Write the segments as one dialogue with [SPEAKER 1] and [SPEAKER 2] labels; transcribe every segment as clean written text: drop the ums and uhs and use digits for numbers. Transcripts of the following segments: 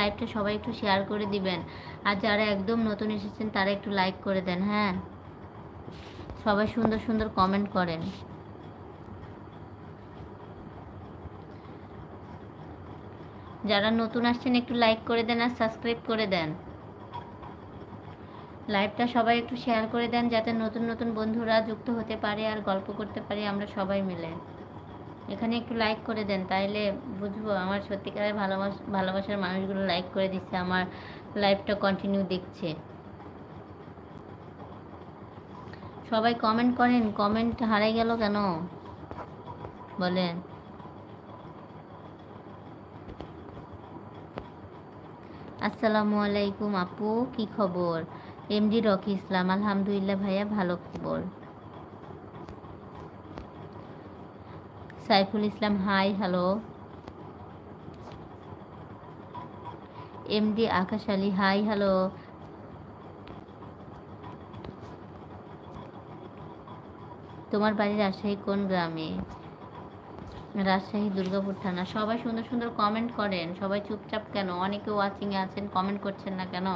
[SPEAKER 1] লাইভটা সবাই একটু শেয়ার করে দিবেন। আর যারা একদম নতুন এসেছেন তারা একটু লাইক করে দেন। হ্যাঁ, সবাই সুন্দর সুন্দর কমেন্ট করেন। যারা নতুন আসছেন একটু লাইক করে দেন আর সাবস্ক্রাইব করে দেন। লাইভটা সবাই একটু শেয়ার করে দেন যাতে নতুন নতুন বন্ধুরা যুক্ত হতে পারে আর গল্প করতে পারি আমরা সবাই মিলে। এখানে একটু লাইক করে দেন, তাইলে বুঝবো আমার সত্যিকারের ভালোবাসার মানুষগুলো লাইক করে দিচ্ছে, আমার লাইভটা কন্টিনিউ দেখছে। সবাই কমেন্ট করেন। কমেন্ট হারাই গেল কেন বলেন? আসসালামু আলাইকুম আপু, কি খবর? এমডি রকি ইসলাম, আলহামদুলিল্লাহ ভাইয়া, ভালো খবর। Saiful Islam, high, hello. MD আকাশ আলী, হাই, হ্যালো। তোমার বাড়ি রাজশাহী কোন গ্রামে? রাজশাহী দুর্গাপুর থানা। সবাই সুন্দর সুন্দর কমেন্ট করেন। সবাই চুপচাপ কেন? অনেকে ওয়াচিংয়ে আছেন, কমেন্ট করছেন না কেন?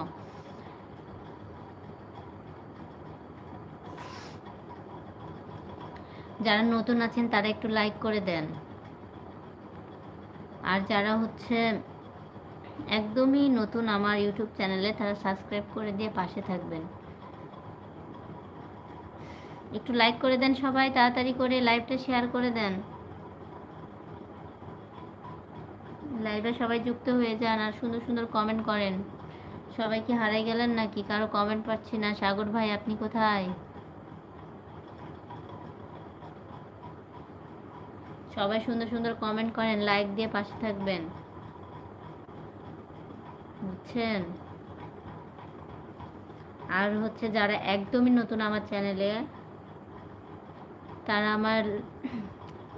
[SPEAKER 1] যারা নতুন আছেন তারা একটু লাইক করে দেন। আর যারা হচ্ছে একদমই নতুন আমার ইউটিউব চ্যানেলে, তারা সাবস্ক্রাইব করে দিয়ে পাশে থাকবেন। একটু লাইক করে দেন সবাই, তাড়াতাড়ি করে লাইভটা শেয়ার করে দেন। লাইভে সবাই যুক্ত হয়ে যান আর সুন্দর সুন্দর কমেন্ট করেন। সবাই কি হারাই গেলেন নাকি? কারো কমেন্ট পাচ্ছি না। সাগর ভাই, আপনি কোথায়? সবাই সুন্দর সুন্দর কমেন্ট করেন, লাইক দিয়ে পাশে থাকবেন, বুঝছেন? আর হচ্ছে যারা একদমই নতুন আমার চ্যানেলে, তারা আমার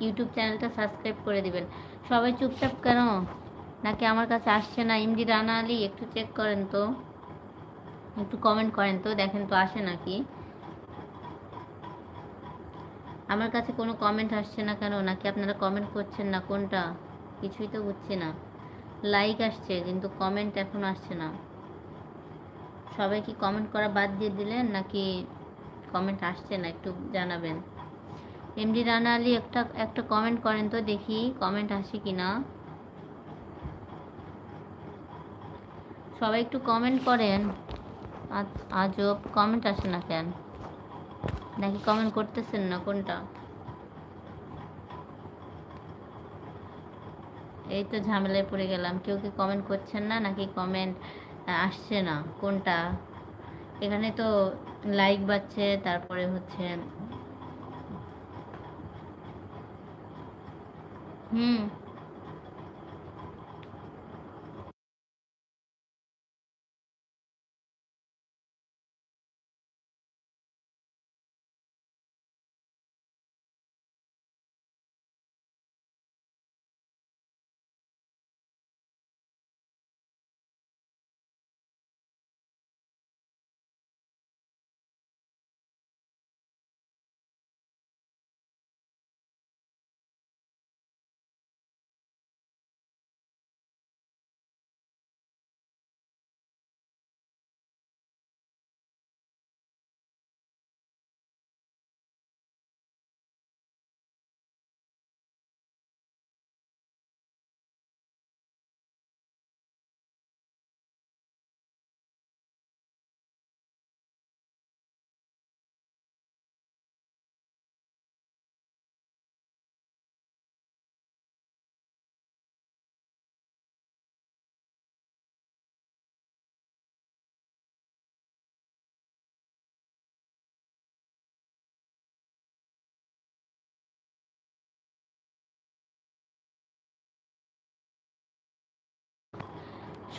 [SPEAKER 1] ইউটিউব চ্যানেলটা সাবস্ক্রাইব করে দিবেন। সবাই চুপচাপ কেন? নাকি আমার কাছে আসছে না? এমডি রানা আলী, একটু চেক করেন তো, একটু কমেন্ট করেন তো, দেখেন তো আসে নাকি। আমার কাছে কোনো কমেন্ট আসছে না কেন? নাকি আপনারা কমেন্ট করছেন না? কোনটা? কিছুই তো বুঝছি না। লাইক আসছে কিন্তু কমেন্ট এখন আসছে না। সবাই কি কমেন্ট করা বাদ দিয়ে দিলেন নাকি কমেন্ট আসছে না? একটু জানাবেন। এমডি রানা আলী, একটা একটা কমেন্ট করেন তো, দেখি কমেন্ট আসে কি না। সবাই একটু কমেন্ট করেন। আজব, কমেন্ট আসে না কেন? নাকি কমেন্ট করতেছেন না? কোনটা? এই তো ঝামেলায় পড়ে গেলাম। কেউ কি কমেন্ট করছেন না নাকি কমেন্ট আসছে না? কোনটা? এখানে তো লাইক বাড়ছে, তারপরে হচ্ছে হুম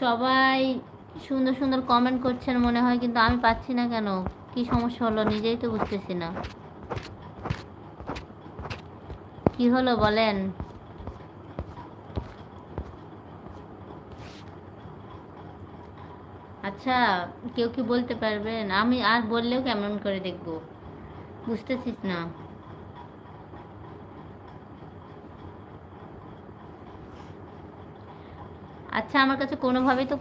[SPEAKER 1] সবাই সুন্দর সুন্দর কমেন্ট করছেন মনে হয়, কিন্তু আমি পাচ্ছি না কেন? কি সমস্যা হলো নিজেই তো বুঝতেছি না। কি হলো বলেন? আচ্ছা, কেউ কি বলতে পারবেন? আমি আর বললেও কেমন করে দেখবো, বুঝতেছিস না। আচ্ছা, আমার কাছে কোনোভাবেই তো